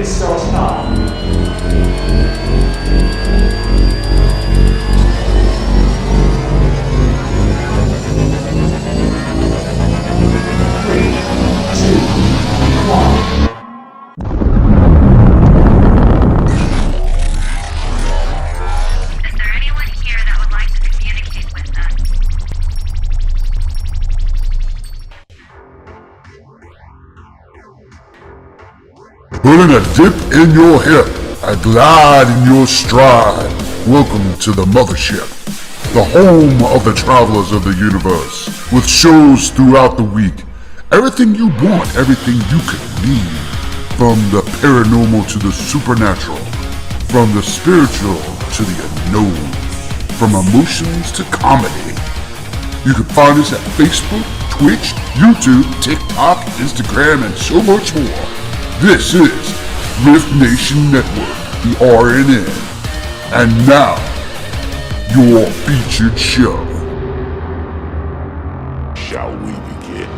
It starts now. Putting a dip in your hip, a glide in your stride. Welcome to the mothership, the home of the travelers of the universe, with shows throughout the week. Everything you want, everything you could need. From the paranormal to the supernatural, from the spiritual to the unknown, from emotions to comedy. You can find us at Facebook, Twitch, YouTube, TikTok, Instagram, and so much more. This is R.I.F.T Nation Network, the RNN. And now, your featured show. Shall we begin?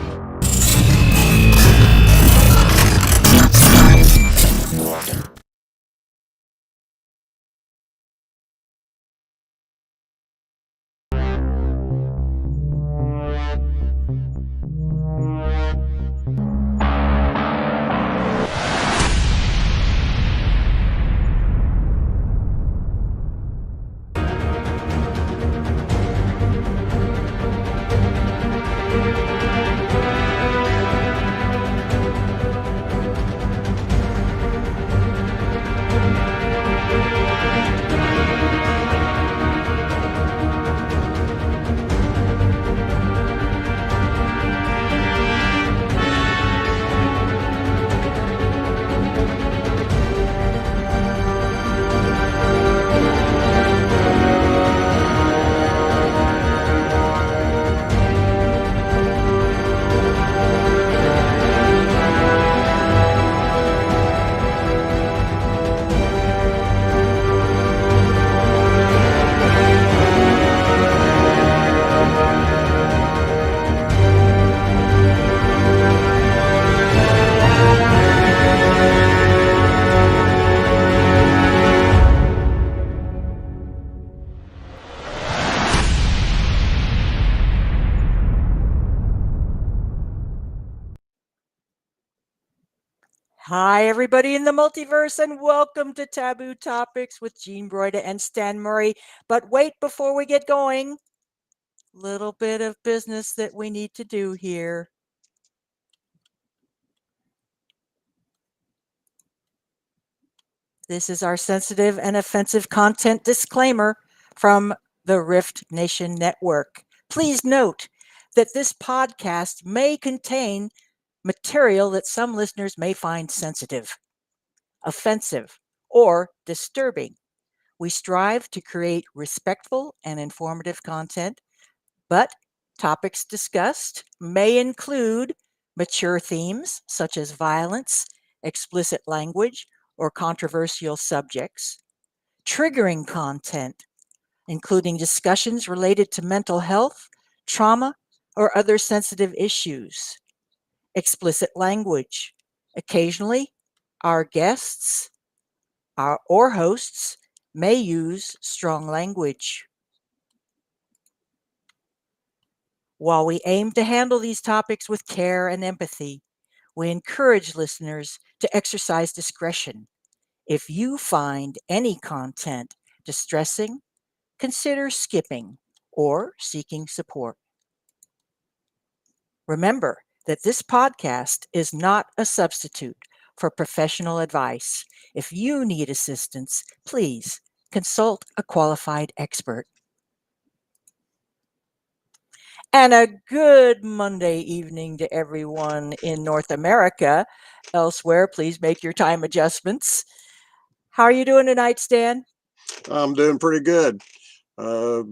Hi, everybody in the multiverse, and welcome to Taboo Topics with Jean BROIDA and Stan Murray. But wait, before we get going, little bit of business that we need to do here. This is our sensitive and offensive content disclaimer from the R.I.F.T Nation Network. Please note that this podcast may contain material that some listeners may find sensitive, offensive, or disturbing. We strive to create respectful and informative content, but topics discussed may include mature themes such as violence, explicit language, or controversial subjects, triggering content, including discussions related to mental health, trauma, or other sensitive issues, explicit language. Occasionally, our guests or hosts may use strong language. While we aim to handle these topics with care and empathy, we encourage listeners to exercise discretion. If you find any content distressing, consider skipping or seeking support. Remember that this podcast is not a substitute for professional advice. If you need assistance, please consult a qualified expert. And a good Monday evening to everyone in North America. Elsewhere, please make your time adjustments. How are you doing tonight, Stan? I'm doing pretty good. Got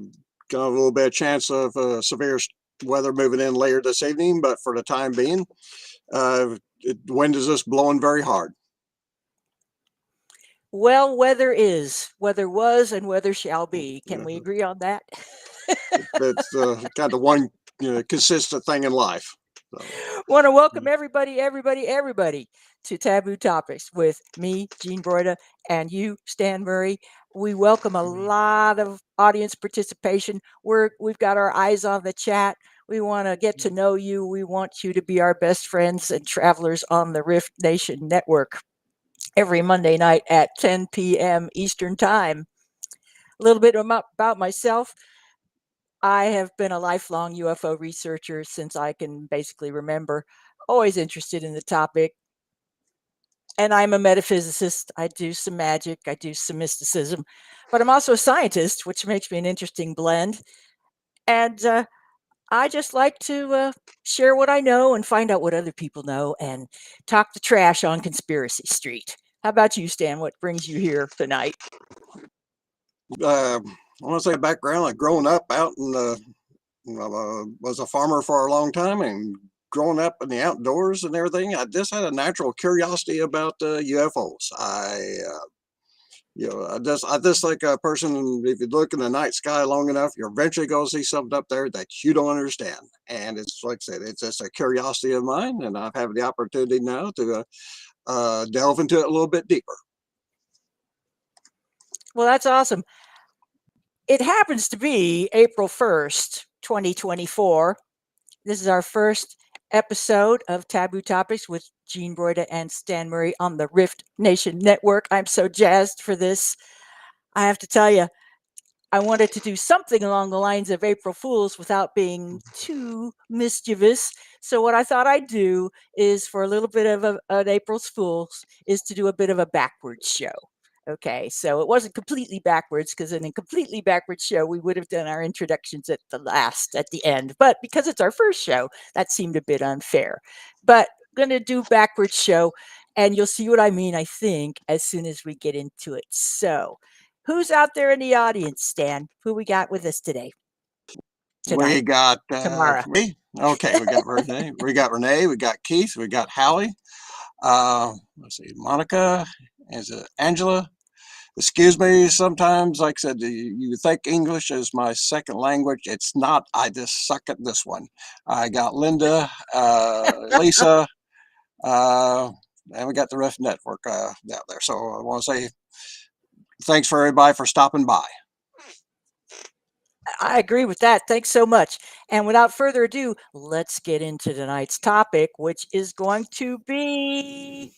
a little bit of chance of severe weather moving in later this evening, but for the time being, wind is just blowing very hard. Well, weather was, and weather shall be. Can we agree on that? It's kind of one consistent thing in life. Want to welcome everybody to Taboo Topics with me, Jean BROIDA, and you, Stan Murray. We welcome a lot of audience participation. We've got our eyes on the chat. We want to get to know you. We want you to be our best friends and travelers on the Rift Nation Network every Monday night at 10 p.m. Eastern Time. A little bit about myself. I have been a lifelong UFO researcher since I can basically remember, always interested in the topic. And I'm a metaphysicist. I do some magic, I do some mysticism, but I'm also a scientist, which makes me an interesting blend. And I just like to share what I know and find out what other people know and talk the trash on Conspiracy Street. How about you, Stan? What brings you here tonight? I want to say background, like growing up out in the, was a farmer for a long time, and growing up in the outdoors and everything, I just had a natural curiosity about UFOs. I just like a person, if you look in the night sky long enough, you're eventually going to see something up there that you don't understand. And it's like I said, it's just a curiosity of mine, and I've had the opportunity now to delve into it a little bit deeper. Well, that's awesome. It happens to be April 1st, 2024. This is our first episode of Taboo Topics with Jean BROIDA and Stan Murray on the Rift Nation Network. I'm so jazzed for this. I have to tell you, I wanted to do something along the lines of April Fools without being too mischievous. So what I thought I'd do is, for a little bit of an April's Fools, is to do a bit of a backwards show. Okay, so it wasn't completely backwards, because in a completely backwards show, we would have done our introductions at the end. But because it's our first show, that seemed a bit unfair. But I'm going to do backwards show, and you'll see what I mean, I think, as soon as we get into it. So, who's out there in the audience, Stan? Who we got with us today? We got Tamara. me. Okay, we got Renee. We got Renee. We got Keith. We got Hallie. Let's see, Monica. Is it Angela? Excuse me. Sometimes, like I said, you think English is my second language. It's not. I just suck at this one. I got Linda, Lisa, and we got the Rift Network out there. So I want to say thanks for everybody for stopping by. I agree with that. Thanks so much. And without further ado, let's get into tonight's topic, which is going to be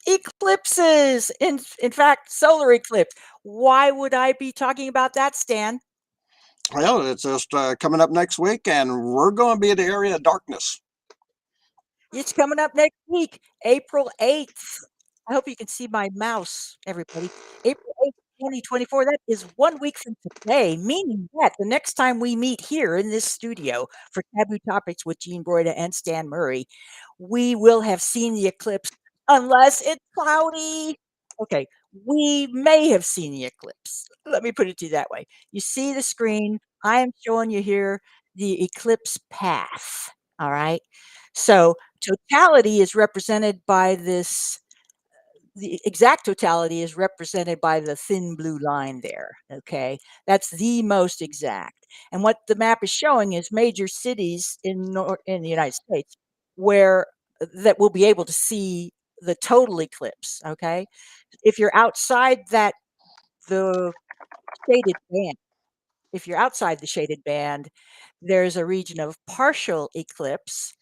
eclipses. In fact, solar eclipse. Why would I be talking about that, Stan? Well, it's just coming up next week, and we're going to be in the area of darkness. It's coming up next week, April 8th. I hope you can see my mouse, everybody. April 8th, 2024. That is 1 week from today, meaning that the next time we meet here in this studio for Taboo Topics with Jean BROIDA and Stan Murray, we will have seen the eclipse, unless it's cloudy. Okay, we may have seen the eclipse. Let me put it to you that way. You see the screen. I am showing you here the eclipse path. All right. So totality is represented by this, the exact totality is represented by the thin blue line there. Okay, that's the most exact. And what the map is showing is major cities in the United States where that will be able to see the total eclipse. Okay, if you're outside that, the shaded band, if you're outside the shaded band, there's a region of partial eclipse.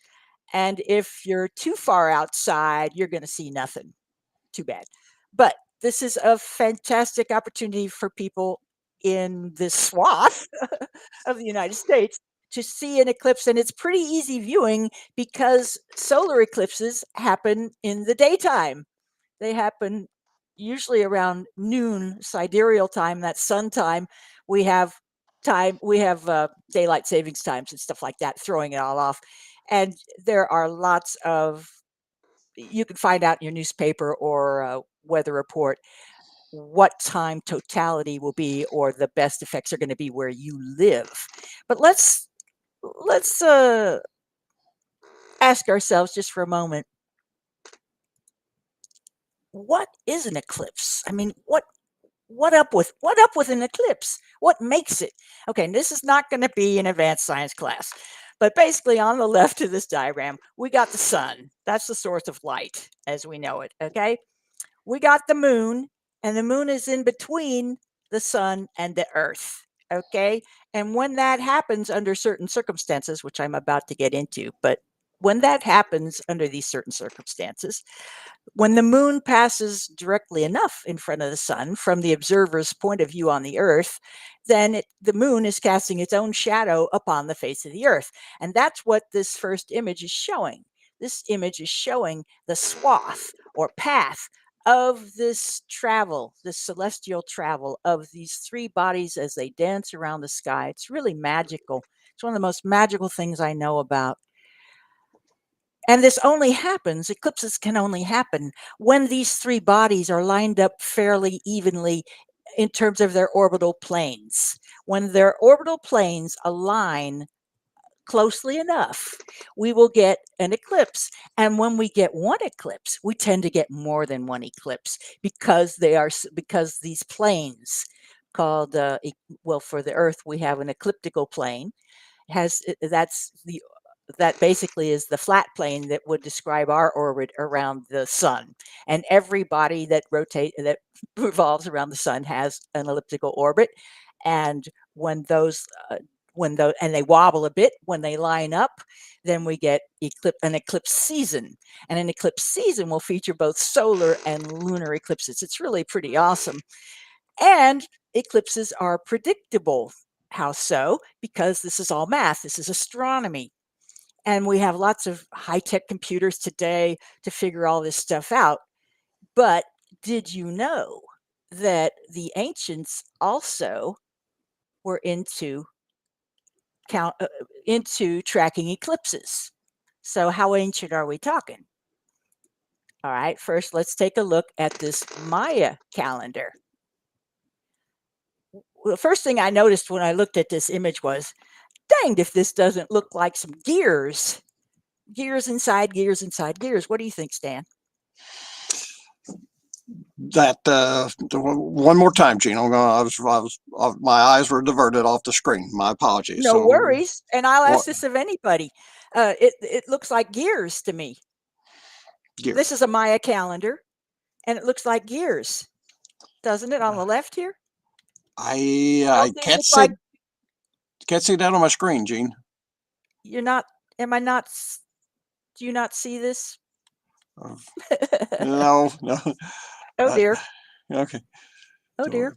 And if you're too far outside, you're going to see nothing. Too bad. But this is a fantastic opportunity for people in this swath of the United States to see an eclipse. And it's pretty easy viewing because solar eclipses happen in the daytime. They happen usually around noon sidereal time, that's sun time. We have daylight savings times and stuff like that, throwing it all off. And there are lots of, you can find out in your newspaper or weather report what time totality will be, or the best effects are going to be where you live. But let's ask ourselves just for a moment, what is an eclipse? I mean, what up with an eclipse? What makes it? Okay, this is not going to be an advanced science class, But basically, on the left of this diagram, we got the sun. That's the source of light as we know it. Okay. We got the moon, and the moon is in between the sun and the earth. Okay. And when that happens under certain circumstances, which I'm about to get into, but when that happens under these certain circumstances, when the moon passes directly enough in front of the sun from the observer's point of view on the earth, then the moon is casting its own shadow upon the face of the earth. And that's what this first image is showing. This image is showing the swath or path of this travel, this celestial travel of these three bodies as they dance around the sky. It's really magical. It's one of the most magical things I know about. And this only happens, eclipses can only happen when these three bodies are lined up fairly evenly in terms of their orbital planes. When their orbital planes align closely enough, we will get an eclipse. And when we get one eclipse, we tend to get more than one eclipse because these planes called, well, for the Earth, we have an ecliptical plane. That basically is the flat plane that would describe our orbit around the sun. And every body that revolves around the sun has an elliptical orbit. And when they wobble a bit when they line up, then we get an eclipse season. And an eclipse season will feature both solar and lunar eclipses. It's really pretty awesome. And eclipses are predictable. How so? Because this is all math. This is astronomy. And we have lots of high-tech computers today to figure all this stuff out. But did you know that the ancients also were into tracking eclipses? So how ancient are we talking? All right, first let's take a look at this Maya calendar. Well, the first thing I noticed when I looked at this image was, danged if this doesn't look like some gears. Gears inside gears inside gears. What do you think, Stan? That one more time, Gene. My eyes were diverted off the screen. My apologies. No worries. And I'll ask this of anybody. It looks like gears to me. Gears. This is a Maya calendar, and it looks like gears, doesn't it? On the left here. I can't see that on my screen, Gene. You're not. Am I not? Do you not see this? No. Oh dear. Okay. Oh dear.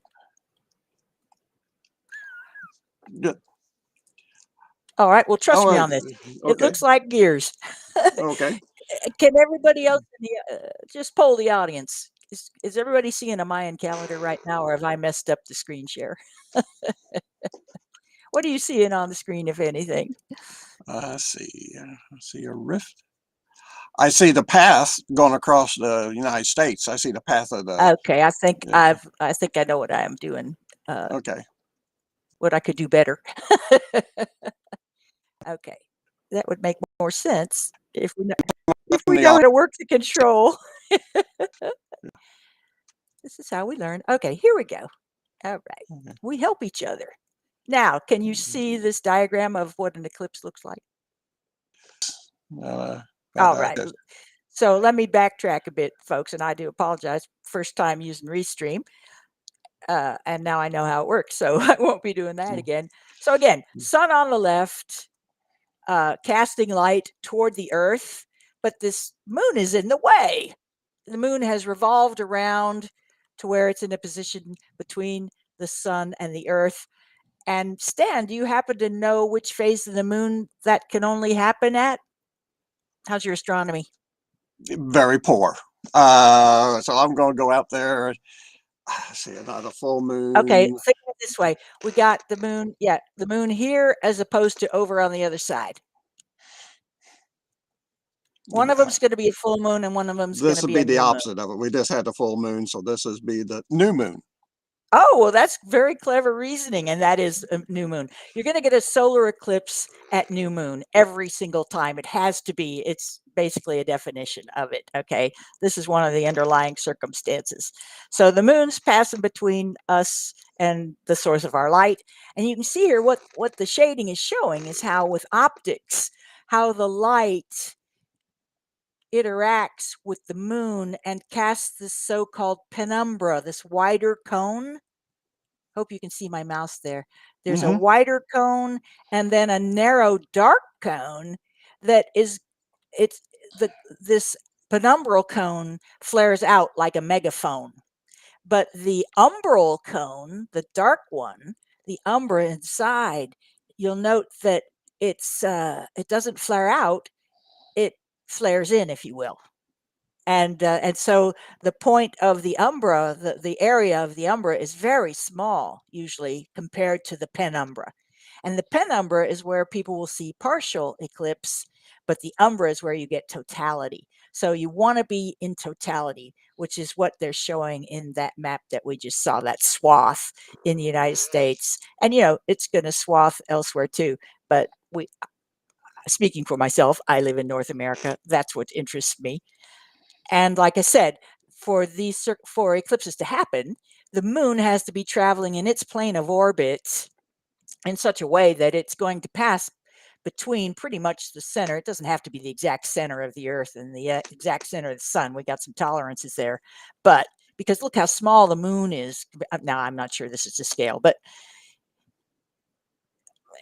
All right. Well, trust me on this. Okay. It looks like gears. Okay. Can everybody else just poll the audience? Is everybody seeing a Mayan calendar right now, or have I messed up the screen share? What are you seeing on the screen, if anything? I see a rift. I see the path going across the United States. I see the path of the. Okay, I think I know what I am doing. Okay. What I could do better. Okay, that would make more sense if we know how to work the control. This is how we learn. Okay, here we go. All right, okay. We help each other. Now, can you see this diagram of what an eclipse looks like? All right. So let me backtrack a bit, folks, and I do apologize. First time using Restream. And now I know how it works, so I won't be doing that again. So again, sun on the left, casting light toward the earth, but this moon is in the way. The moon has revolved around to where it's in a position between the sun and the earth. And Stan, do you happen to know which phase of the moon that can only happen at? How's your astronomy? Very poor. So I'm going to go out there. See another full moon. Okay, think of it this way. We got the moon, the moon here as opposed to over on the other side. One of them's going to be a full moon, and one of them's going to be the opposite of it. We just had the full moon, so this is be the new moon. Oh, well, that's very clever reasoning, and that is a new moon. You're going to get a solar eclipse at new moon every single time. It has to be. It's basically a definition of it. Okay, this is one of the underlying circumstances. So the moon's passing between us and the source of our light, and you can see here what the shading is showing is how with optics, how the light interacts with the moon and casts this so-called penumbra, this wider cone. Hope you can see my mouse there. There's a wider cone and then a narrow dark cone that is it's the this penumbral cone flares out like a megaphone. But the umbral cone, the dark one, the umbra inside, you'll note that it doesn't flare out, it flares in, if you will. And so the point of the umbra, the area of the umbra is very small, usually compared to the penumbra. And the penumbra is where people will see partial eclipse, but the umbra is where you get totality. So you want to be in totality, which is what they're showing in that map that we just saw, that swath in the United States. And, it's going to swath elsewhere too. But speaking for myself, I live in North America. That's what interests me. And like I said, for eclipses to happen, the moon has to be traveling in its plane of orbit in such a way that it's going to pass between pretty much the center. It doesn't have to be the exact center of the Earth and the exact center of the sun. We got some tolerances there. But because look how small the moon is. Now, I'm not sure this is to scale, but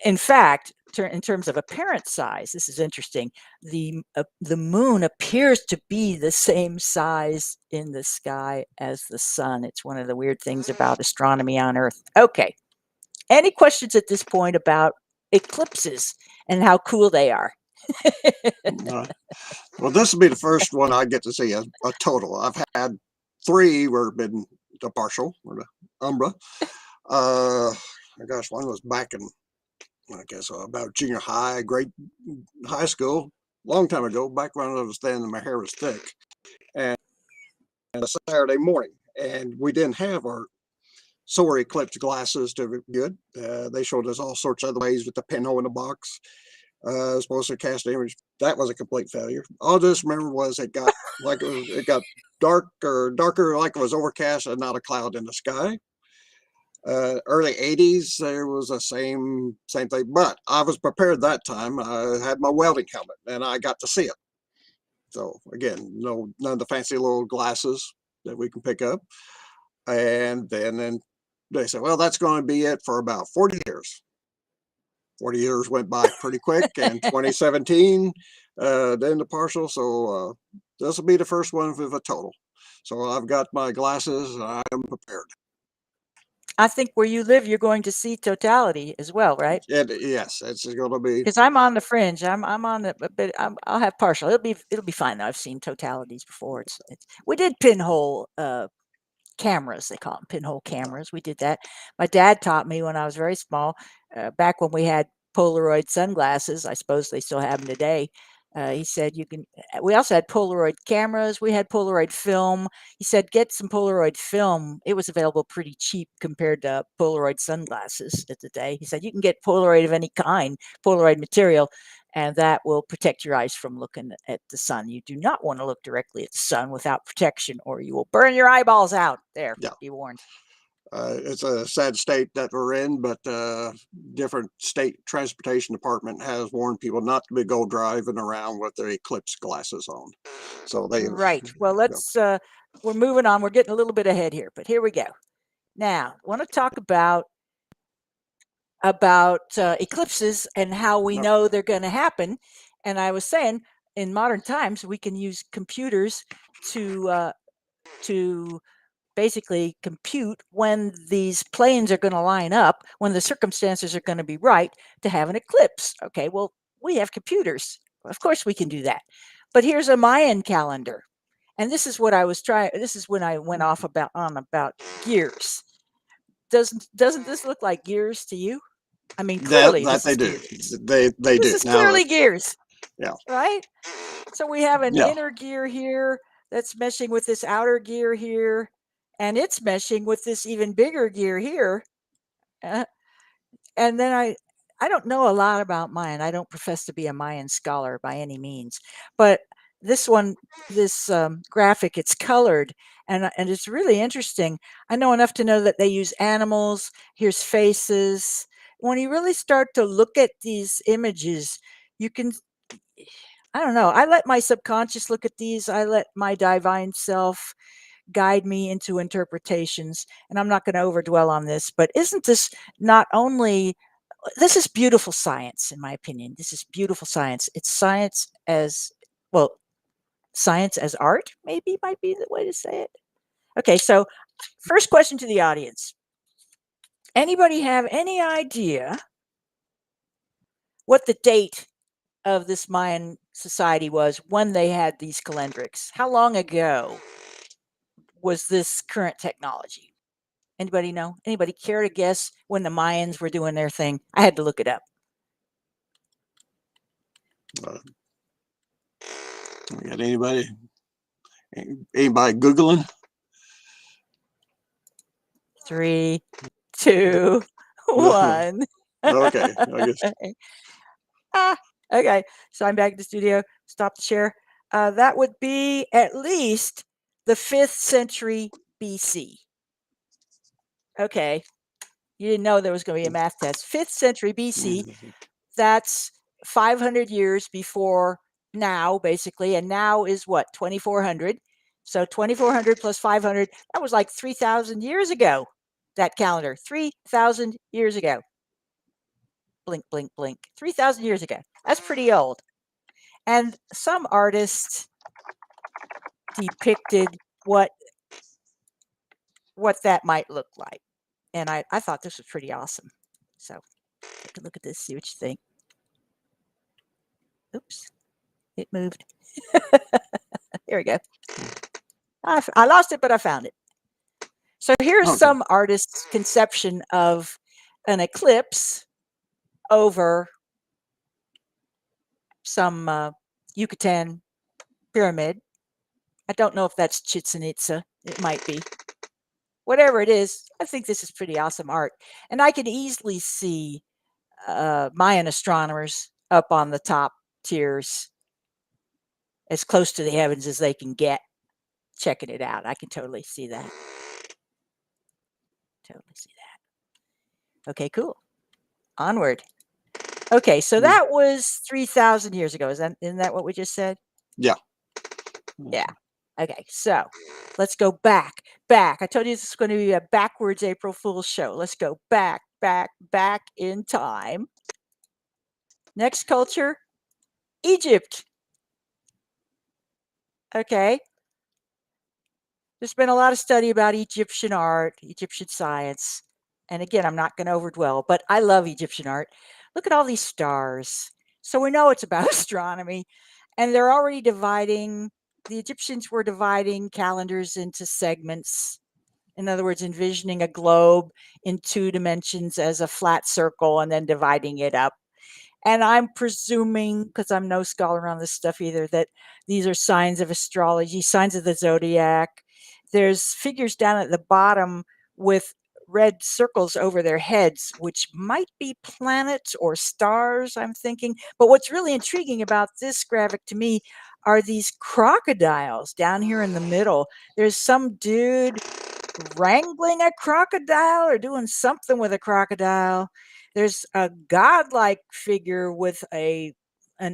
in fact, in terms of apparent size, this is interesting. The moon appears to be the same size in the sky as the sun. It's one of the weird things about astronomy on Earth. Okay. Any questions at this point about eclipses and how cool they are? Well, this will be the first one I get to see a total. I've had 3 where been the partial or the umbra. Gosh, one was back in, I guess, about junior high, high school, long time ago, back when I was thin and my hair was thick. And a Saturday morning, and we didn't have our solar eclipse glasses to be good. They showed us all sorts of other ways with the pinhole in the box. Supposed to cast an image. That was a complete failure. All I just remember was it got it got darker, like it was overcast and not a cloud in the sky. Early 80s, there was the same thing, but I was prepared that time. I had my welding helmet and I got to see it. So again, none of the fancy little glasses that we can pick up. And then they said, well, that's going to be it for about 40 years. 40 years went by pretty quick, and 2017, then the partial. So this will be the first one with a total. So I've got my glasses and I'm prepared. I think where you live, you're going to see totality as well, right? Yes, it's going to be. Because I'm on the fringe. I'm on the, but I'll have partial. It'll be fine though. I've seen totalities before. We did pinhole cameras, they call them pinhole cameras. We did that. My dad taught me when I was very small, back when we had Polaroid sunglasses. I suppose they still have them today. He said we also had Polaroid cameras. We had Polaroid film. He said, get some Polaroid film. It was available pretty cheap compared to Polaroid sunglasses at the day. He said, you can get Polaroid of any kind, Polaroid material, and that will protect your eyes from looking at the sun. You do not want to look directly at the sun without protection, or you will burn your eyeballs out. There, yeah. Be warned. It's a sad state that we're in, but different state transportation department has warned people not to go driving around with their eclipse glasses on. So right. Well, let's. We're moving on. We're getting a little bit ahead here, but here we go. Now, I want to talk about eclipses and how we know they're going to happen. And I was saying, in modern times, we can use computers to basically compute when these planes are going to line up, when the circumstances are going to be right to have an eclipse. Okay, well, we have computers. Of course we can do that. But here's a Mayan calendar. And this is what I was trying. This is when I went off about gears. Doesn't this look like gears to you? I mean, clearly that they do. Gears. They this do. This is clearly gears. Yeah. Right? So we have an inner gear here that's meshing with this outer gear here, and it's meshing with this even bigger gear here. And then I don't know a lot about Mayan. I don't profess to be a Mayan scholar by any means, but this one, this graphic, it's colored, and it's really interesting. I know enough to know that they use animals. Here's faces. When you really start to look at these images, you can, I don't know, I let my subconscious look at these. I let my divine self guide me into interpretations, and I'm not going to overdwell on this, but isn't this not only, this is beautiful science, in my opinion. This is beautiful science. It's science as, well, science as art, maybe might be the way to say it. Okay, so first question to the audience. Anybody have any idea what the date of this Mayan society was when they had these calendrics? How long ago was this current technology? Anybody know? Anybody care to guess when the Mayans were doing their thing? I had to look it up. We got anybody Googling? 3, 2, 1. Okay, I guess. Okay, so I'm back in the studio. Stop the share. That would be at least the 5th century BC. Okay, you didn't know there was going to be a math test. 5th century BC, that's 500 years before now, basically, and now is what, 2400? So 2400 plus 500, that was like 3,000 years ago, that calendar, 3,000 years ago. Blink, blink, blink. 3,000 years ago. That's pretty old. And some artists depicted what that might look like. And I thought this was pretty awesome. So take a look at this, see what you think. Oops, it moved. Here we go. I lost it, but I found it. So here's Okay. some artists' conception of an eclipse over some Yucatan pyramid. I don't know if that's Chichen Itza. It might be. Whatever it is, I think this is pretty awesome art. And I can easily see Mayan astronomers up on the top tiers, as close to the heavens as they can get, checking it out. I can totally see that. Totally see that. Okay, cool. Onward. Okay, so that was 3,000 years ago. Isn't that what we just said? Yeah. Yeah. Okay, so let's go back. I told you this is going to be a backwards April Fool's show. Let's go back in time. Next culture, Egypt. Okay. There's been a lot of study about Egyptian art, Egyptian science. And again, I'm not going to overdwell, but I love Egyptian art. Look at all these stars. So we know it's about astronomy. And they're already dividing, the Egyptians were dividing calendars into segments. In other words, envisioning a globe in 2 dimensions as a flat circle and then dividing it up. And I'm presuming, because I'm no scholar on this stuff either, that these are signs of astrology, signs of the zodiac. There's figures down at the bottom with red circles over their heads, which might be planets or stars, I'm thinking. But what's really intriguing about this graphic to me are these crocodiles down here in the middle. There's some dude wrangling a crocodile or doing something with a crocodile. There's a godlike figure with an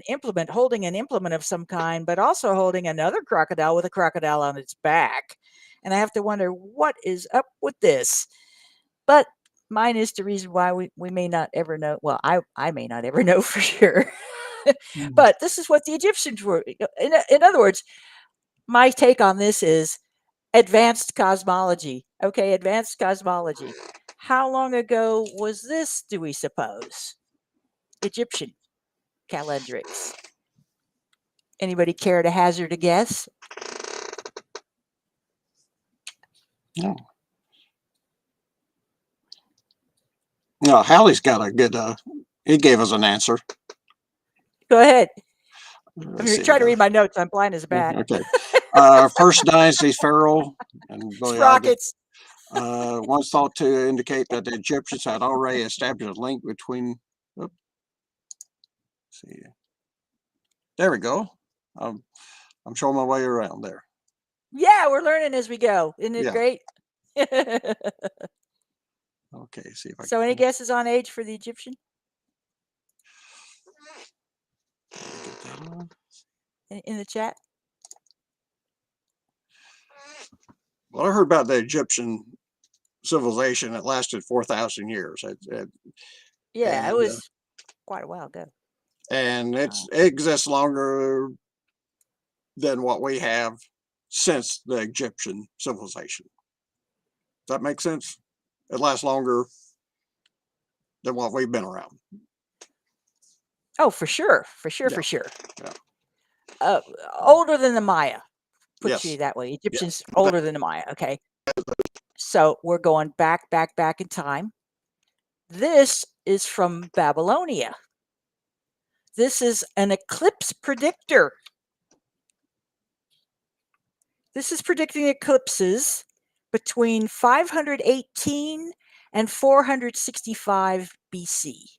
implement, holding an implement of some kind, but also holding another crocodile with a crocodile on its back. And I have to wonder what is up with this. But mine is the reason why we may not ever know. Well, I may not ever know for sure. But this is what the Egyptians were. In other words, my take on this is advanced cosmology. Okay, advanced cosmology. How long ago was this, do we suppose? Egyptian calendrics. Anybody care to hazard a guess? No. No, Hallie's got a good, he gave us an answer. Go ahead. I'm Let's see, trying to read my notes. I'm blind as a bat. Okay. First dynasty pharaoh and Sprockets. once thought to indicate that the Egyptians had already established a link between. Oops, see, there we go. I'm showing my way around there. Yeah, we're learning as we go. Isn't it Yeah. great? Okay, see if I So any can guesses on age for the Egyptian get that on. in the chat? Well, I heard about the Egyptian civilization that lasted 4,000 years. Yeah, it And was quite a while ago. it exists longer than what we have since the Egyptian civilization. Does that make sense? It lasts longer than what we've been around. Oh, for sure. Yeah. For sure. Yeah. Older than the Maya. Put Yes. you that way. Egyptians Yes. older than the Maya. Okay. So we're going back in time. This is from Babylonia. This is an eclipse predictor. This is predicting eclipses between 518 and 465 BC.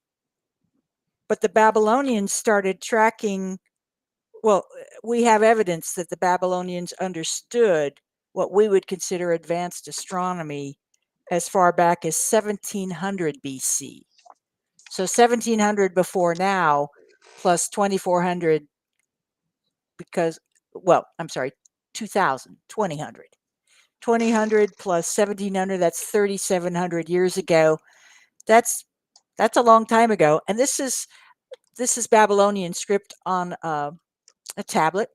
But the Babylonians started tracking, well, we have evidence that the Babylonians understood what we would consider advanced astronomy as far back as 1700 BC. So 1700 before now, plus 2400 because, well, I'm sorry, 2000, 2000. 2000 plus 1700, that's 3700 years ago. That's a long time ago. And this is Babylonian script on a tablet.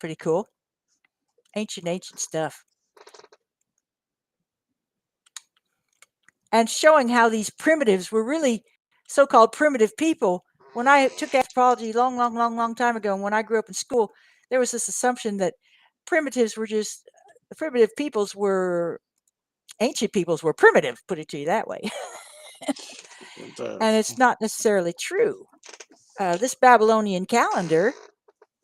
Pretty cool. Ancient stuff. And showing how these primitives were really so-called primitive people. When I took anthropology long time ago, and when I grew up in school, there was this assumption that primitives were just primitive peoples were ancient peoples were primitive, put it to you that way. And it's not necessarily true. This Babylonian calendar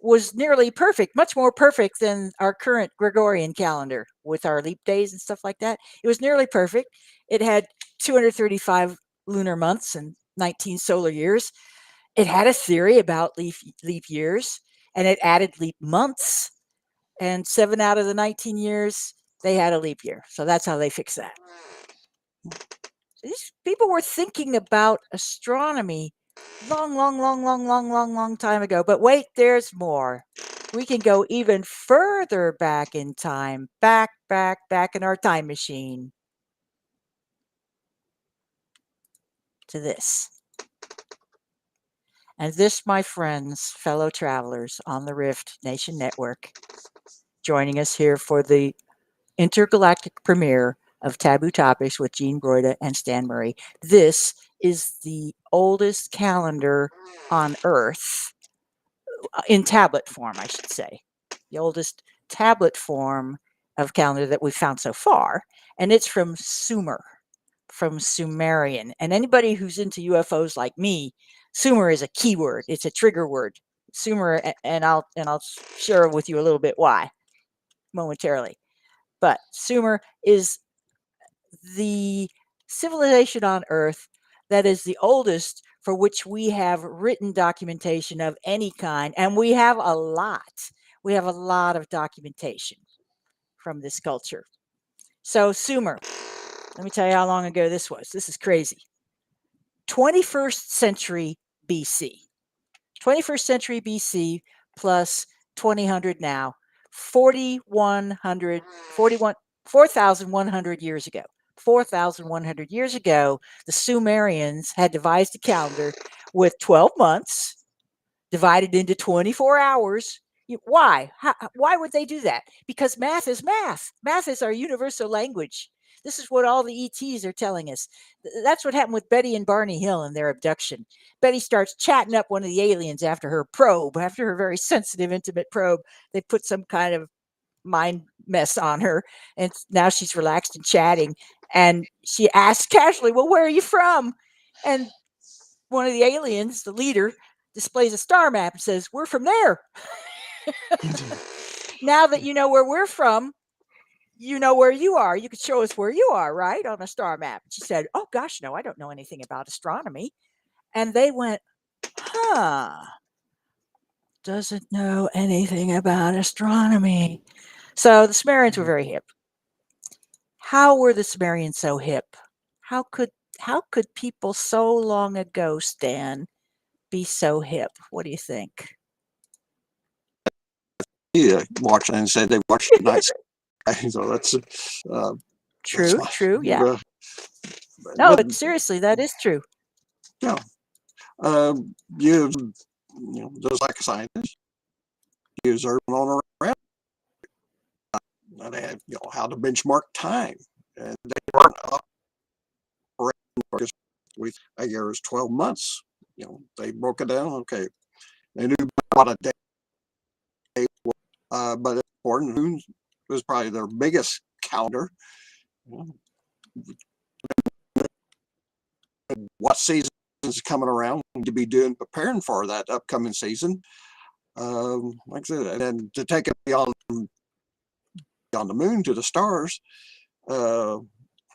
was nearly perfect, much more perfect than our current Gregorian calendar with our leap days and stuff like that. It was nearly perfect. It had 235 lunar months and 19 solar years. It had a theory about leap years, and it added leap months. And 7 out of the 19 years, they had a leap year. So that's how they fixed that. These people were thinking about astronomy long time ago. But wait, there's more. We can go even further back in time, back in our time machine to this. And this, my friends, fellow travelers on the Rift Nation Network, joining us here for the intergalactic premiere of Taboo Topics with Gene Broida and Stan Murray. This is the oldest calendar on Earth, in tablet form, I should say. The oldest tablet form of calendar that we've found so far. And it's from Sumer, from Sumerian. And anybody who's into UFOs like me, Sumer is a keyword. It's a trigger word. Sumer, and I'll share with you a little bit why momentarily. But Sumer is the civilization on Earth that is the oldest for which we have written documentation of any kind. And we have a lot. We have a lot of documentation from this culture. So Sumer, let me tell you how long ago this was. This is crazy. 21st century BC. 21st century BC plus 2000 now. 4,100 years ago. 4,100 years ago, the Sumerians had devised a calendar with 12 months divided into 24 hours. Why? Why would they do that? Because math is math. Math is our universal language. This is what all the ETs are telling us. That's what happened with Betty and Barney Hill and their abduction. Betty starts chatting up one of the aliens after her very sensitive, intimate probe. They put some kind of mind mess on her, and now she's relaxed and chatting. And she asks casually, "Well, where are you from?" And one of the aliens, the leader, displays a star map and says, "We're from there." Now that you know where we're from, you know where you are. You could show us where you are, right? On a star map. She said, "Oh gosh, no, I don't know anything about astronomy." And they went, "Huh. doesn't know anything about astronomy. So the Sumerians were very hip. How were the Sumerians so hip? How could people so long ago, Stan, be so hip? What do you think? Yeah, watched and said they watched the night sky. So that's True, my, true, yeah. uh, No, but but seriously, that is true. yeah, uh, you just like a scientist, you observe on around. And they had, how to benchmark time, and they weren't up because a year is 12 months. They broke it down. Okay, they knew what a day was, but important. Who was probably their biggest calendar. What season is coming around to be doing preparing for that upcoming season. Like I said, and then to take it beyond the moon to the stars,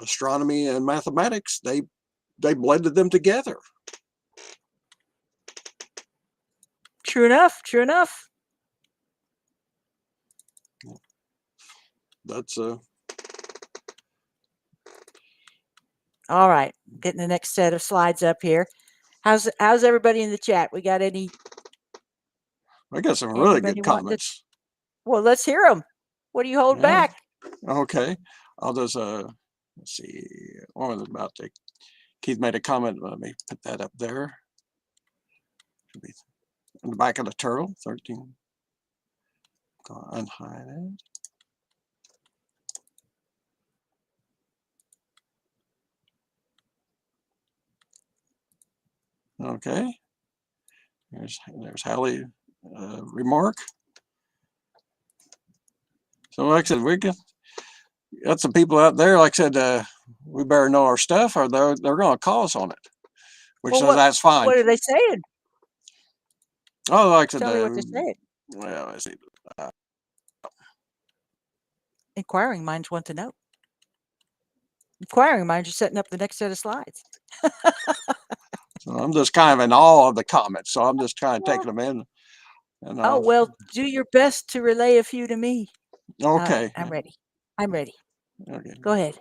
astronomy and mathematics, they blended them together. True enough, true enough. That's all right. Getting the next set of slides up here. How's everybody in the chat? We got any? I got some really good comments. Well, let's hear them. What do you hold back? Okay, I'll just let's see. One was about to. Keith made a comment. Let me put that up there. Should be in the back of the turtle. 13. Unhide it. Okay. There's Hallie remark. So like I said, we got some people out there. Like I said, we better know our stuff, or they're going to call us on it. Which well, that's fine. What are they saying? Oh, like I said, tell me what they're saying. Well, I see. Inquiring minds want to know. Inquiring minds are setting up the next set of slides. So I'm just kind of in awe of the comments. So I'm just kind of taking them in. And, oh, well, do your best to relay a few to me. Okay. I'm ready. I'm ready. Okay. Go ahead.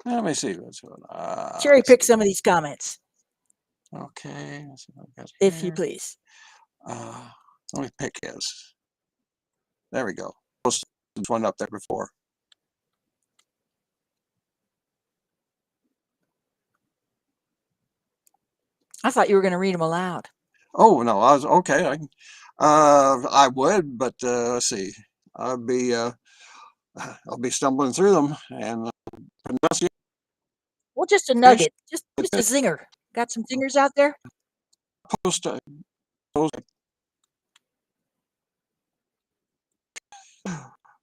Let me see what's going on. Cherry pick some of these comments. Okay. If you please. Let me pick his. There we go. There's one up there before. I thought you were going to read them aloud. Oh no, I was okay. I would, but let's see. I'll be stumbling through them and pronunciate. Well, just a nugget, just a zinger. Got some zingers out there? Post.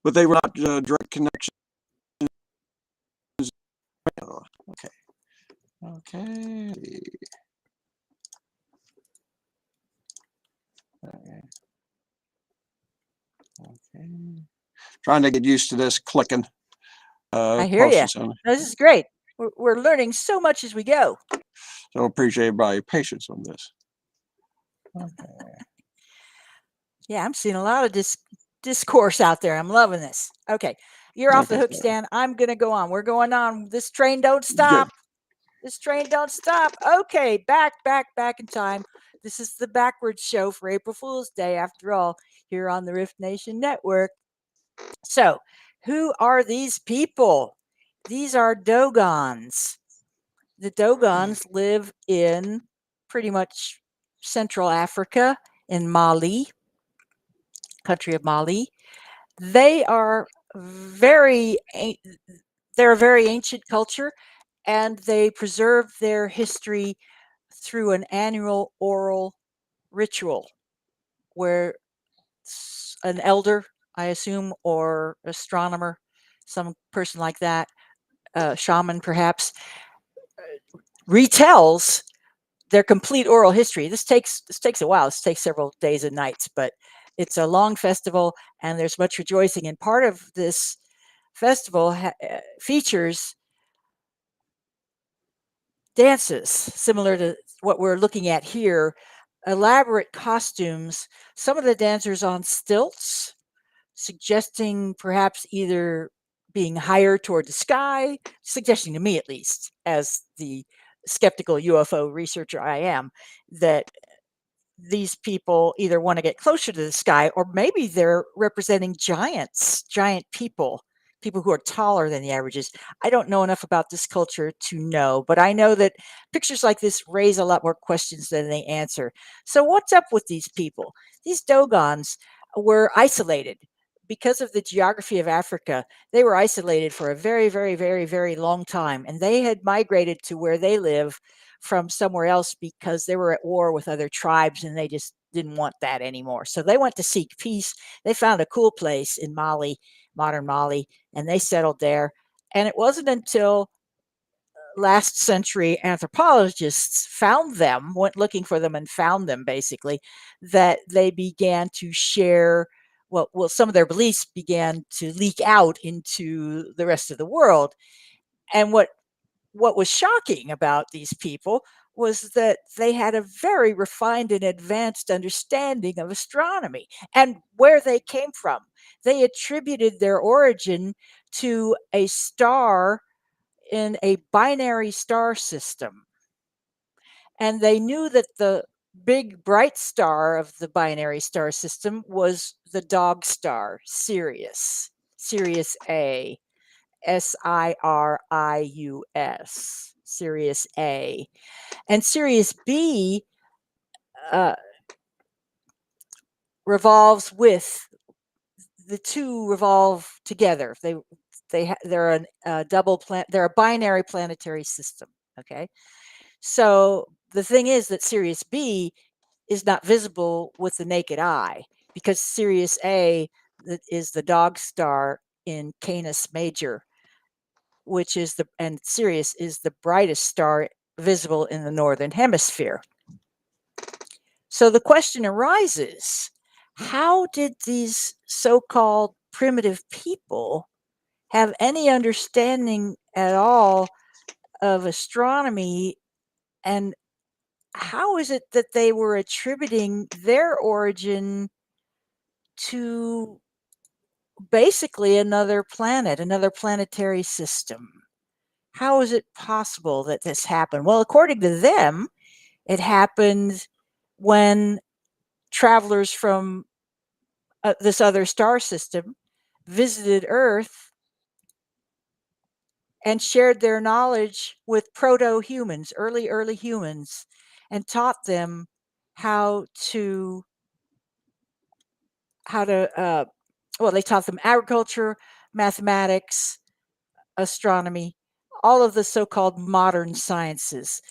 But they were not direct connections. Okay. Okay. Okay. Trying to get used to this clicking. I hear you. This is great. We're learning so much as we go. So appreciate everybody's patience on this. Okay. Yeah, I'm seeing a lot of discourse out there. I'm loving this. Okay. You're off the hook, Stan. I'm going to go on. We're going on. This train don't stop. This train don't stop. Okay, back in time. This is the backwards show for April Fool's Day, after all, here on the Rift Nation Network. So, who are these people? These are Dogons. The Dogons live in pretty much Central Africa, in Mali, country of Mali. They are they're a very ancient culture, and they preserve their history through an annual oral ritual where an elder, I assume, or astronomer, some person like that, shaman perhaps, retells their complete oral history. This takes a while. This takes several days and nights, but it's a long festival, and there's much rejoicing. And part of this festival features dances similar to what we're looking at here, elaborate costumes, some of the dancers on stilts, suggesting perhaps either being higher toward the sky, suggesting to me at least, as the skeptical UFO researcher I am, that these people either want to get closer to the sky or maybe they're representing giants, giant people, people who are taller than the averages. I don't know enough about this culture to know, but I know that pictures like this raise a lot more questions than they answer. So, what's up with these people? These Dogons were isolated. Because of the geography of Africa, they were isolated for a very, very, very, very long time. And they had migrated to where they live from somewhere else because they were at war with other tribes and they just didn't want that anymore. So they went to seek peace. They found a cool place in Mali, modern Mali, and they settled there. And it wasn't until last century anthropologists found them, went looking for them and found them basically, that they began to share. Well, some of their beliefs began to leak out into the rest of the world. And what was shocking about these people was that they had a very refined and advanced understanding of astronomy and where they came from. They attributed their origin to a star in a binary star system. And they knew that the big bright star of the binary star system was the dog star, Sirius, Sirius A. Sirius, Sirius A. And Sirius B uh, revolves with the two revolve together. They're a double they're a binary planetary system. Okay, so the thing is that Sirius B is not visible with the naked eye because Sirius A is the dog star in Canis Major, which is and Sirius is the brightest star visible in the northern hemisphere. So the question arises, how did these so-called primitive people have any understanding at all of astronomy, and how is it that they were attributing their origin to basically another planet, another planetary system? How is it possible that this happened? Well, according to them, it happened when travelers from this other star system visited Earth and shared their knowledge with proto-humans, early humans, and taught them how to well, they taught them agriculture, mathematics, astronomy, all of the so-called modern sciences.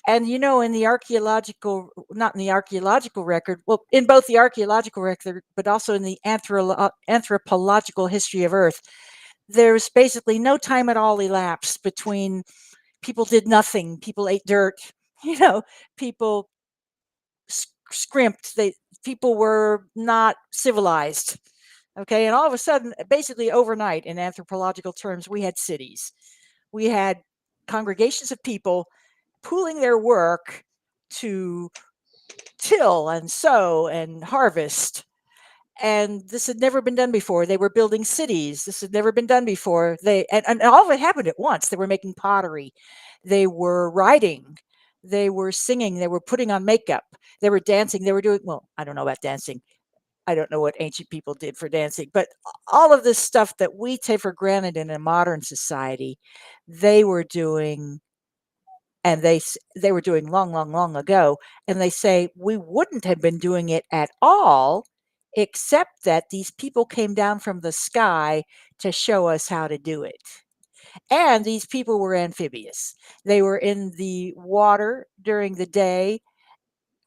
And in the archaeological, not in the archaeological record, well, in both the archaeological record, but also in the anthropological history of Earth, there's basically no time at all elapsed between people did nothing, people ate dirt, people scrimped, people were not civilized. Okay, and all of a sudden, basically overnight, in anthropological terms, we had cities. We had congregations of people pooling their work to till and sow and harvest. And this had never been done before. They were building cities. This had never been done before. And all of it happened at once. They were making pottery. They were writing. They were singing. They were putting on makeup. They were dancing. They were doing, well, I don't know about dancing. I don't know what ancient people did for dancing, but all of this stuff that we take for granted in a modern society, they were doing, and they were doing long, long, long ago. And they say we wouldn't have been doing it at all, except that these people came down from the sky to show us how to do it. And these people were amphibious. They were in the water during the day.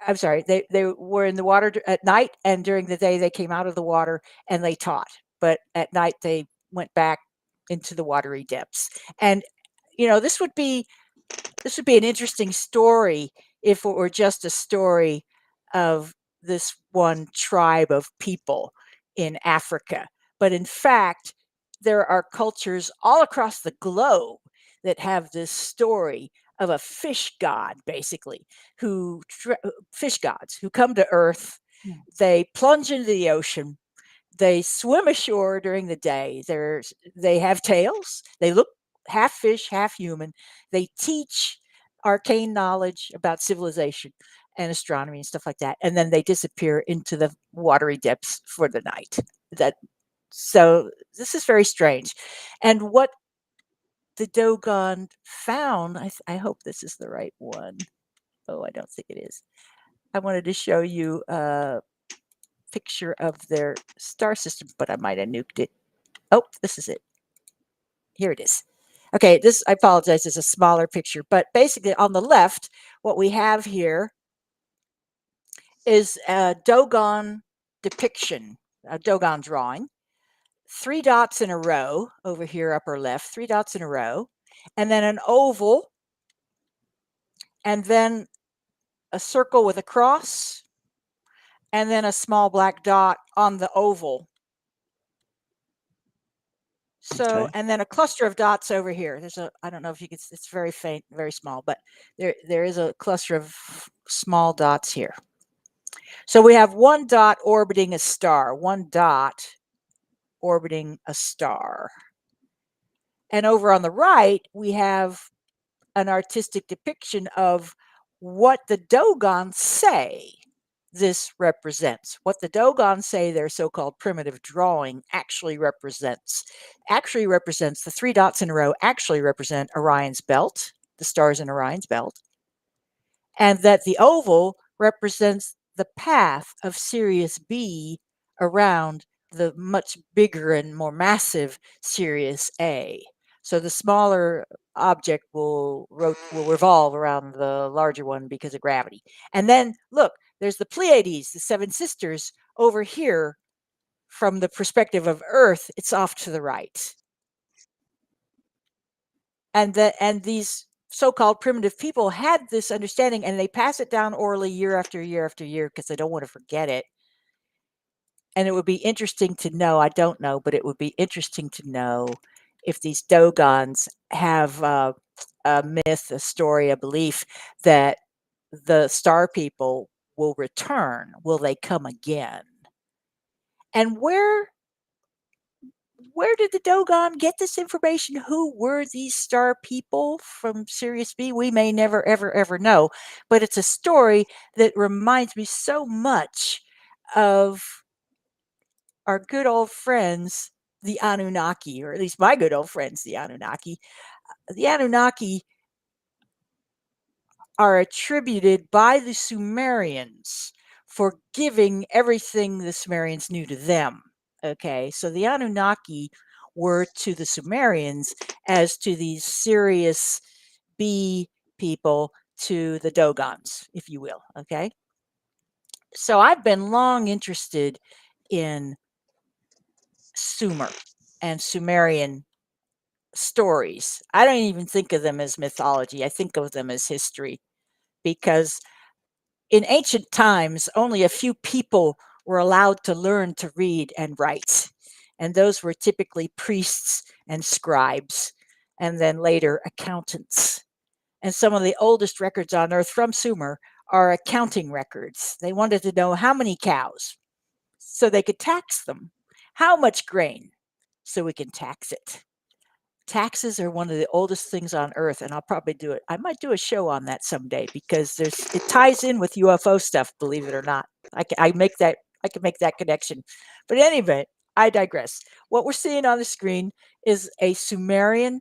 I'm sorry, they were in the water at night, and during the day they came out of the water and they taught. But at night they went back into the watery depths. And this would be an interesting story if it were just a story of this one tribe of people in Africa. But in fact, there are cultures all across the globe that have this story of a fish god, basically, fish gods who come to Earth. They plunge into the ocean. They swim ashore during the day. They have tails. They look half fish, half human. They teach arcane knowledge about civilization and astronomy and stuff like that. And then they disappear into the watery depths for the night. So this is very strange. And what the Dogon found, I hope this is the right one. Oh, I don't think it is. I wanted to show you a picture of their star system, but I might have nuked it. Oh, this is it. Here it is. Okay, this, I apologize, is a smaller picture, but basically on the left, what we have here is a Dogon depiction, a Dogon drawing. 3 dots in a row over here, upper left, 3 dots in a row, and then an oval, and then a circle with a cross, and then a small black dot on the oval. So, Okay. and then a cluster of dots over here. I don't know if you can, it's very faint, very small, but there is a cluster of small dots here. So we have 1 dot orbiting a star, 1 dot orbiting a star. And over on the right, we have an artistic depiction of what the Dogon say this represents. What the Dogon say their so-called primitive drawing actually represents. The 3 dots in a row actually represent Orion's belt, the stars in Orion's belt, and that the oval represents the path of Sirius B around the much bigger and more massive Sirius A. So the smaller object will revolve around the larger one because of gravity. And then look, there's the Pleiades, the 7 sisters over here. From the perspective of Earth, it's off to the right. And these so-called primitive people had this understanding, and they pass it down orally year after year after year because they don't want to forget it. And it would be interesting to know, I don't know, but it would be interesting to know if these Dogons have a myth, a story, a belief that the star people will return. Will they come again? And where did the Dogon get this information? Who were these star people from Sirius B? We may never, ever, ever know. But it's a story that reminds me so much of our good old friends, the Anunnaki, or at least my good old friends, the Anunnaki. The Anunnaki are attributed by the Sumerians for giving everything the Sumerians knew to them. Okay, so the Anunnaki were to the Sumerians as to these Sirius B people to the Dogons, if you will. Okay, so I've been long interested in Sumer and Sumerian stories. I don't even think of them as mythology, I think of them as history, because in ancient times, only a few people were allowed to learn to read and write. And those were typically priests and scribes, and then later accountants. And some of the oldest records on Earth from Sumer are accounting records. They wanted to know how many cows so they could tax them, how much grain so we can tax it. Taxes are one of the oldest things on Earth, and I'll probably do it. I might do a show on that someday because it ties in with UFO stuff, believe it or not. I can make that connection. But in any event, I digress. What we're seeing on the screen is a Sumerian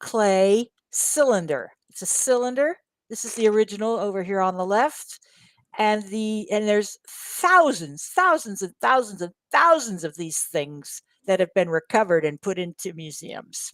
clay cylinder. It's a cylinder. This is the original over here on the left. And there's thousands and thousands of these things that have been recovered and put into museums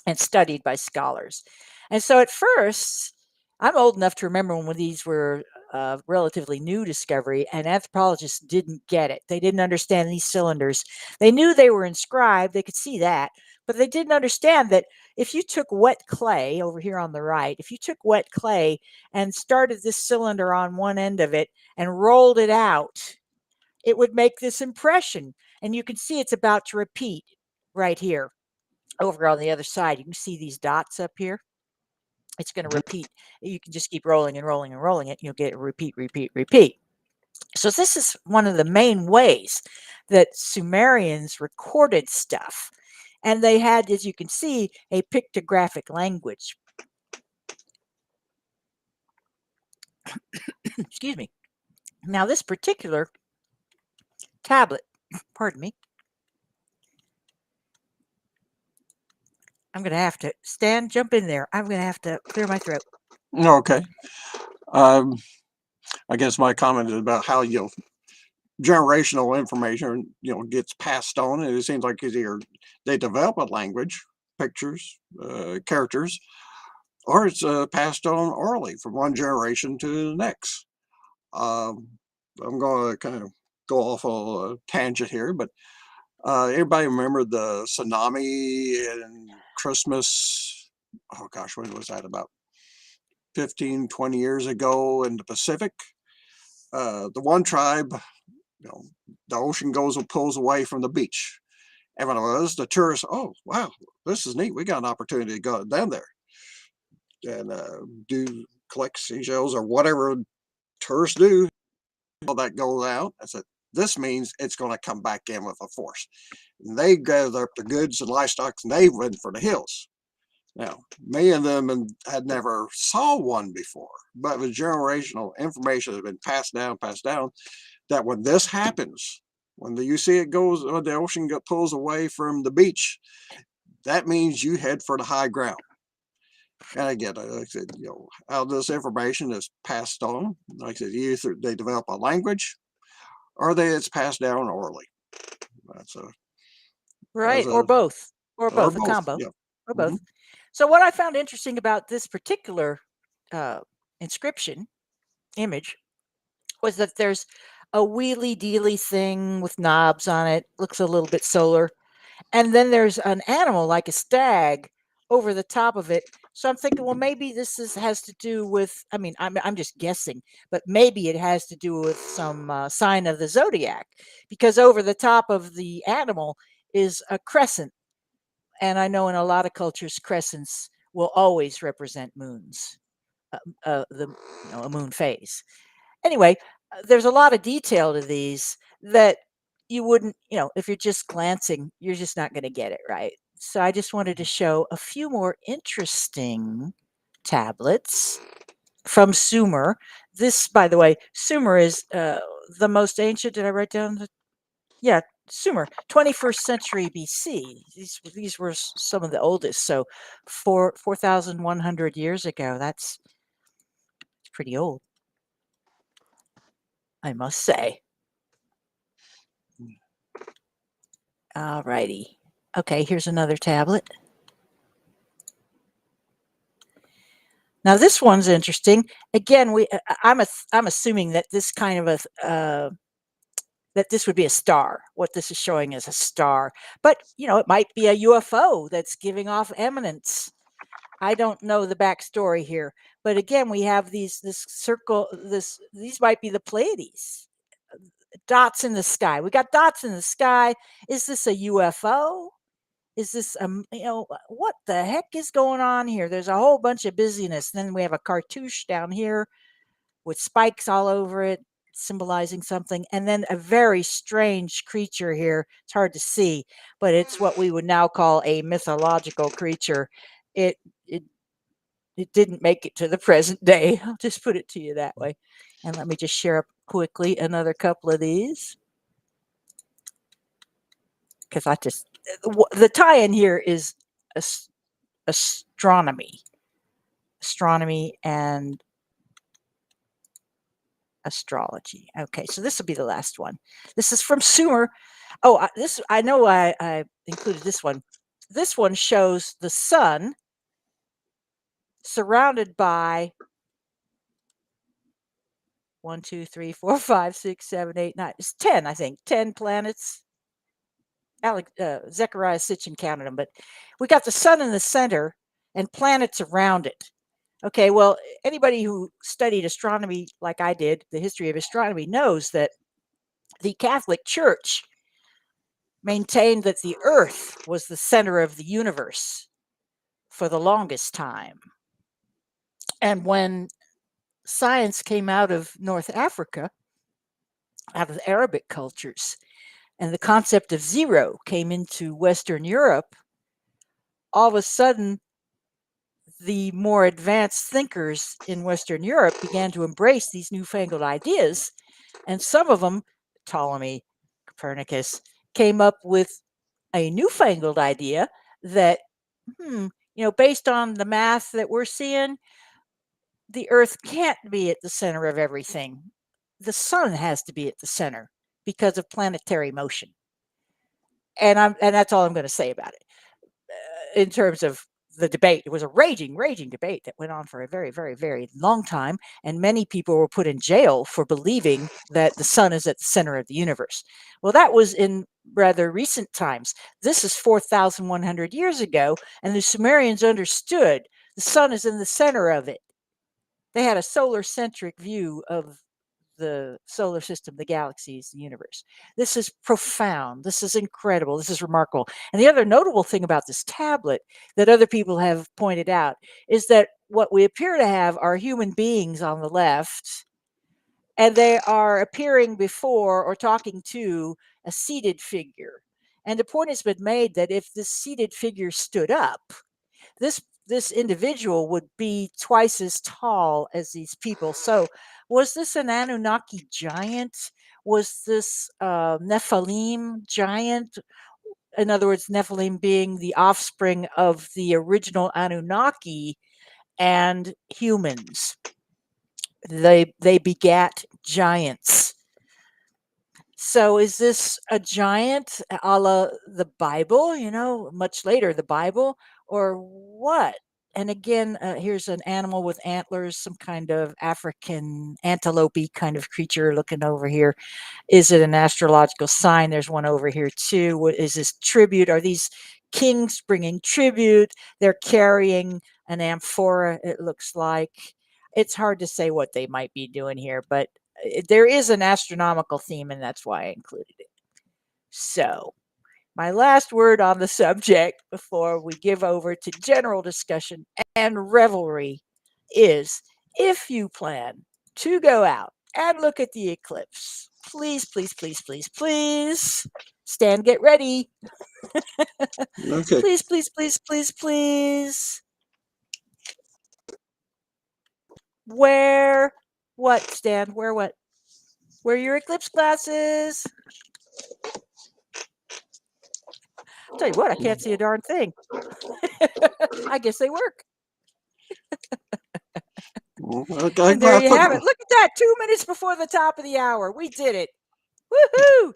and studied by scholars. And so at first, I'm old enough to remember when these were a relatively new discovery, and anthropologists didn't get it. They didn't understand these cylinders. They knew they were inscribed, they could see that, but they didn't understand that if you took wet clay over here on the right, if you took wet clay and started this cylinder on one end of it and rolled it out, it would make this impression. And you can see it's about to repeat right here. Over on the other side, you can see these dots up here. It's going to repeat. You can just keep rolling and rolling and rolling it. You'll get repeat, repeat, repeat. So this is one of the main ways that Sumerians recorded stuff. And they had, as you can see, a pictographic language. Excuse me. Now, this particular tablet, pardon me, I'm going to have to jump in there. I'm going to have to clear my throat. Okay. I guess my comment is about how generational information gets passed on, and it seems like either they develop a language, pictures, characters, or it's passed on orally from one generation to the next. I'm going to kind of go off on a tangent here, but everybody remember the tsunami and Christmas? Oh gosh, when was that? About 15, 20 years ago in the Pacific. The one tribe, the ocean pulls away from the beach. And when it was, the tourists, oh, wow, this is neat. We got an opportunity to go down there and collect seashells or whatever tourists do. All that goes out. I said, this means it's going to come back in with a force. And they gathered up the goods and livestock and they went for the hills. Now, many of them had never saw one before, but with generational information that has been passed down, that when this happens, when you see it goes, when the ocean pulls away from the beach, that means you head for the high ground. And again, like I said, out of this information is passed on. Like I said, either they develop a language, or it's passed down orally. That's right, or both, a combo, yeah. or both. So what I found interesting about this particular inscription image was that there's a wheelie dealy thing with knobs on it, looks a little bit solar, and then there's an animal like a stag over the top of it. So I'm thinking, well, maybe this has to do with, I mean, I'm just guessing, but maybe it has to do with some sign of the zodiac, because over the top of the animal is a crescent. And I know in a lot of cultures, crescents will always represent moons, a moon phase. Anyway, there's a lot of detail to these that you wouldn't, if you're just glancing, you're just not going to get it right. So I just wanted to show a few more interesting tablets from Sumer. This, by the way, Sumer is the most ancient. Did I write down? Yeah, Sumer, 21st century BC. These were some of the oldest. So 4,100 years ago. That's pretty old, I must say. All righty. Okay, here's another tablet. Now this one's interesting. Again, I'm assuming that this kind of that this would be a star. What this is showing is a star, but it might be a UFO that's giving off eminence. I don't know the backstory here, but again, we have this circle. These might be the Pleiades, dots in the sky. We got dots in the sky. Is this a UFO? Is this what the heck is going on here? There's a whole bunch of busyness. Then we have a cartouche down here with spikes all over it, symbolizing something, and then a very strange creature here. It's hard to see, but it's what we would now call a mythological creature. It didn't make it to the present day. I'll just put it to you that way. And let me just share up quickly another couple of these, because the tie-in here is astronomy and astrology. Okay, so this will be the last one. This is from Sumer. Oh, I know I included this one. This one shows the sun surrounded by 1, 2, 3, 4, 5, 6, 7, 8, 9. It's 10, I think. 10 planets. Zechariah Sitchin counted them, but we got the sun in the center and planets around it. Okay, well, anybody who studied astronomy like I did, the history of astronomy, knows that the Catholic Church maintained that the Earth was the center of the universe for the longest time. And when science came out of North Africa, out of Arabic cultures, and the concept of zero came into Western Europe, all of a sudden, the more advanced thinkers in Western Europe began to embrace these newfangled ideas. And some of them, Ptolemy, Copernicus, came up with a newfangled idea that, based on the math that we're seeing, the Earth can't be at the center of everything. The sun has to be at the center because of planetary motion. And that's all I'm going to say about it. In terms of the debate, it was a raging debate that went on for a very, very, very long time, and many people were put in jail for believing that the sun is at the center of the universe. Well, that was in rather recent times. This is 4,100 years ago, and the Sumerians understood the sun is in the center of it. They had a solar-centric view of the solar system, the galaxies, the universe. This is profound. This is incredible. This is remarkable. And the other notable thing about this tablet that other people have pointed out is that what we appear to have are human beings on the left, and they are appearing before or talking to a seated figure. And the point has been made that if this seated figure stood up, this individual would be twice as tall as these people. So, was this an Anunnaki giant? Was this Nephilim giant? In other words, Nephilim being the offspring of the original Anunnaki and humans. They begat giants. So is this a giant a la the Bible, much later, the Bible, or what? And again, here's an animal with antlers, some kind of African antelope kind of creature looking over here. Is it an astrological sign? There's one over here too. What is this tribute? Are these kings bringing tribute? They're carrying an amphora, it looks like. It's hard to say what they might be doing here, but there is an astronomical theme, and that's why I included it. So, my last word on the subject before we give over to general discussion and revelry is, if you plan to go out and look at the eclipse, please, please, please, please, please stand, get ready. Okay. Please, please, please, please, please. Wear what, Stan? Wear what? Wear your eclipse glasses. I'll tell you what, I can't see a darn thing. I guess they work. Okay, And there you have it. Look at that. 2 minutes before the top of the hour. We did it. Woohoo!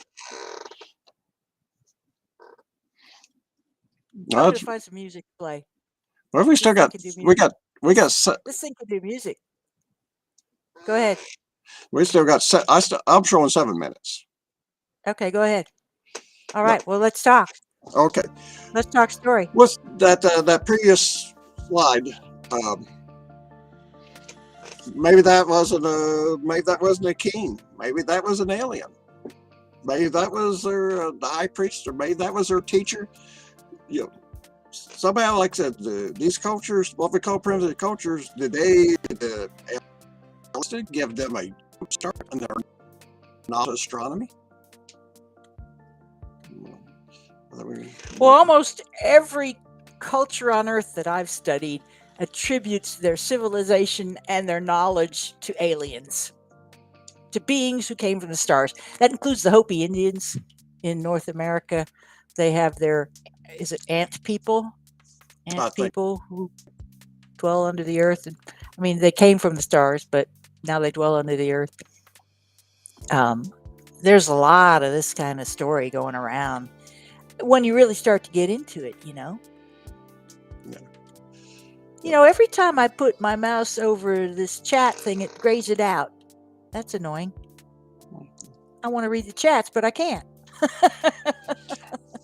I'm going to find some music to play. Well, we still got, this thing can do music. Go ahead. We still got, I'm showing 7 minutes. Okay, go ahead. All right, well, let's talk. Okay. Let's talk story. What's that previous slide? Maybe that wasn't a king. Maybe that was an alien. Maybe that was the high priest, or maybe that was their teacher. Somehow, like I said, these cultures, what we call primitive cultures, did they give them a start and they're not astronomy? Well, almost every culture on Earth that I've studied attributes their civilization and their knowledge to aliens, to beings who came from the stars. That includes the Hopi Indians in North America. They have their, is it ant people? Ant people who dwell under the earth. And, I mean, they came from the stars, but now they dwell under the earth. There's a lot of this kind of story going around when you really start to get into it, every time I put my mouse over this chat thing, it grays it out. That's annoying. I want to read the chats, but I can't.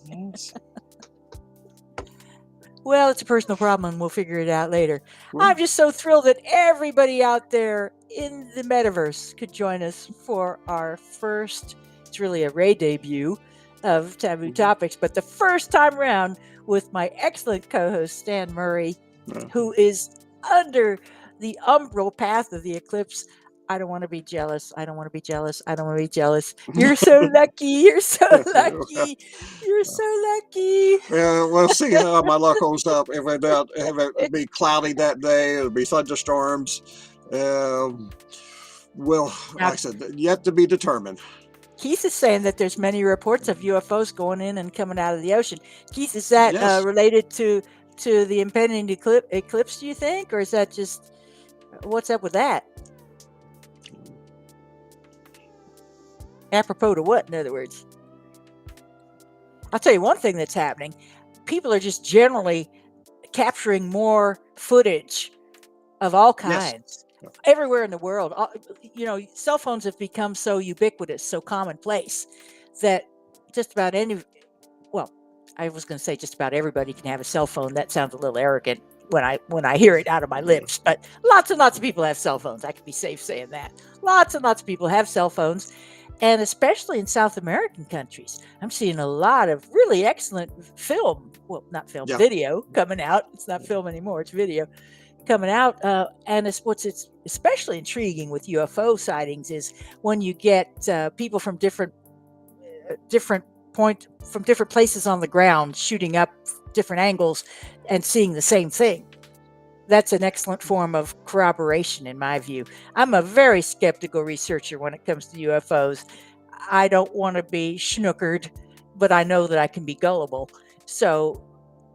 Yes. Well, it's a personal problem, and we'll figure it out later. I'm just so thrilled that everybody out there in the metaverse could join us for our first, it's really a Ray debut of Taboo Topics, but the first time around with my excellent co-host, Stan Murray, who is under the umbral path of the eclipse. I don't want to be jealous. I don't want to be jealous. I don't want to be jealous. You're so lucky. You're so lucky. You're so lucky. Yeah, we'll see how my luck holds up. If it be cloudy that day, it'll be thunderstorms. Well, Now, like I said, yet to be determined. Keith is saying that there's many reports of UFOs going in and coming out of the ocean. Keith, is that Yes. related to the impending eclipse, do you think? Or is that just, what's up with that? Apropos to what, in other words? I'll tell you one thing that's happening. People are just generally capturing more footage of all kinds everywhere in the world. Cell phones have become so ubiquitous, so commonplace, that just about I was going to say just about everybody can have a cell phone. That sounds a little arrogant when I hear it out of my lips, but lots and lots of people have cell phones. I can be safe saying that. Lots and lots of people have cell phones. And especially in South American countries, I'm seeing a lot of really excellent film. Well, not film, video coming out. It's not film anymore. It's video coming out. And what's especially intriguing with UFO sightings is when you get people from different places on the ground shooting up different angles and seeing the same thing. That's an excellent form of corroboration, in my view. I'm a very skeptical researcher when it comes to UFOs. I don't want to be schnookered, but I know that I can be gullible. So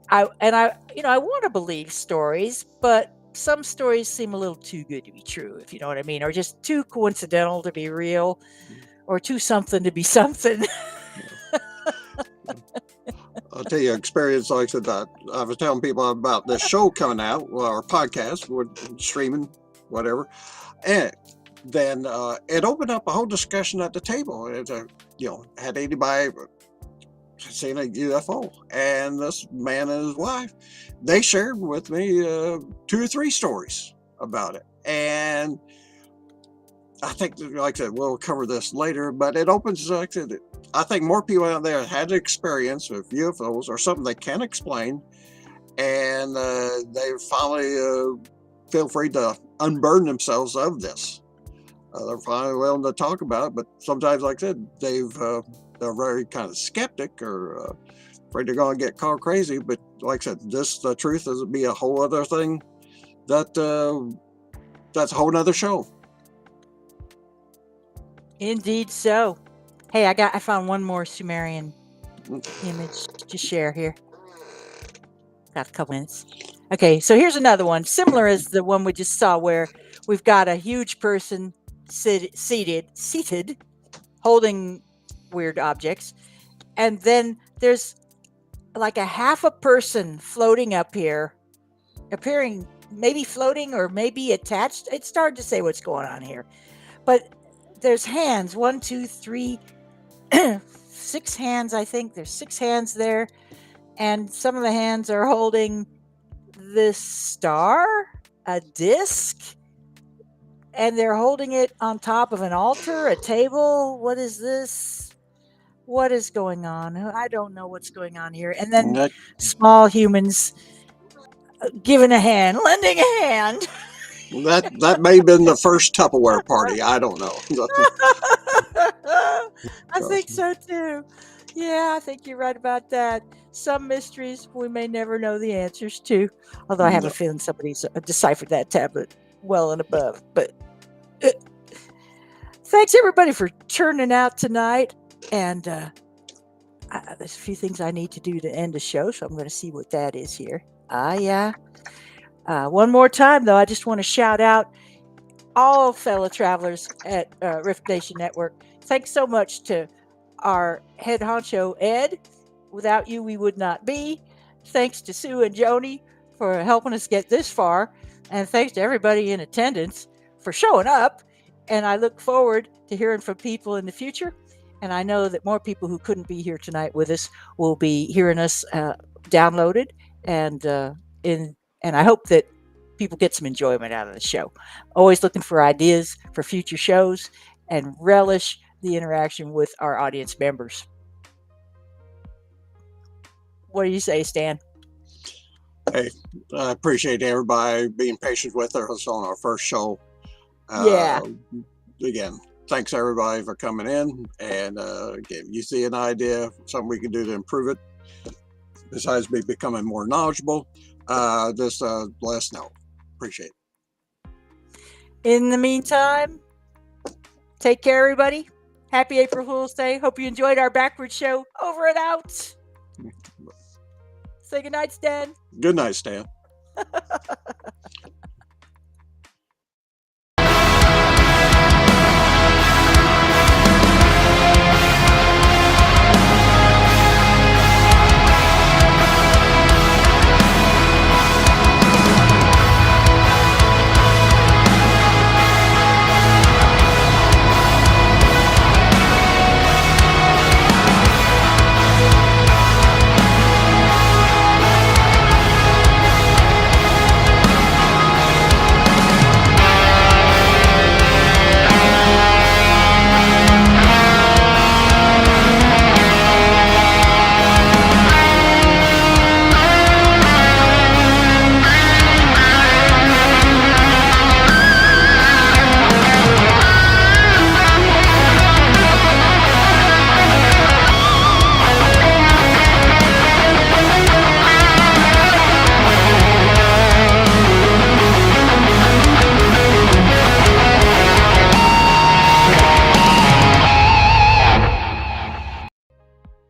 I want to believe stories, but some stories seem a little too good to be true, if you know what I mean, or just too coincidental to be real, or too something to be something. I'll tell you an experience like that. I was telling people about this show coming out, or podcast, streaming, whatever. And then it opened up a whole discussion at the table. Had anybody seen a UFO? And this man and his wife, they shared with me 2 or 3 stories about it. And I think, like I said, we'll cover this later, but it opens, like I said, I think more people out there had experience with UFOs or something they can't explain, and they finally feel free to unburden themselves of this. They're finally willing to talk about it, but sometimes, like I said, they're very kind of skeptic or afraid they're going to get called crazy. But like I said, the truth is be a whole other thing. That's a whole nother show. Indeed so. Hey, I found one more Sumerian image to share here. Got a couple minutes. Okay, so here's another one, similar as the one we just saw, where we've got a huge person seated, holding weird objects, and then there's like a half a person floating up here, appearing maybe floating or maybe attached. It's hard to say what's going on here, but there's hands, 1, 2, 3, 6 hands. I think there's 6 hands there, and some of the hands are holding this star, a disc, and they're holding it on top of an altar, a table. What is this? What is going on? I don't know what's going on here. And then small humans giving a hand, lending a hand. That may have been the first Tupperware party. I don't know. I think so too. Yeah, I think you're right about that. Some mysteries we may never know the answers to. Although I have a feeling somebody's deciphered that tablet well and above. But thanks everybody for turning out tonight. And there's a few things I need to do to end the show, so I'm going to see what that is here. Yeah. One more time, though, I just want to shout out all fellow travelers at R.I.F.T Nation Network. Thanks so much to our head honcho, Ed. Without you, we would not be. Thanks to Sue and Joni for helping us get this far. And thanks to everybody in attendance for showing up. And I look forward to hearing from people in the future. And I know that more people who couldn't be here tonight with us will be hearing us downloaded. And I hope that people get some enjoyment out of the show. Always looking for ideas for future shows and relish the interaction with our audience members. What do you say, Stan? Hey, I appreciate everybody being patient with us on our first show. Yeah. Again, thanks everybody for coming in. And again, you see an idea, something we can do to improve it, besides me becoming more knowledgeable, just let us know. Appreciate it. In the meantime, take care, everybody. Happy April Fool's Day. Hope you enjoyed our backward show. Over and out. Say goodnight, Stan. Good night, Stan.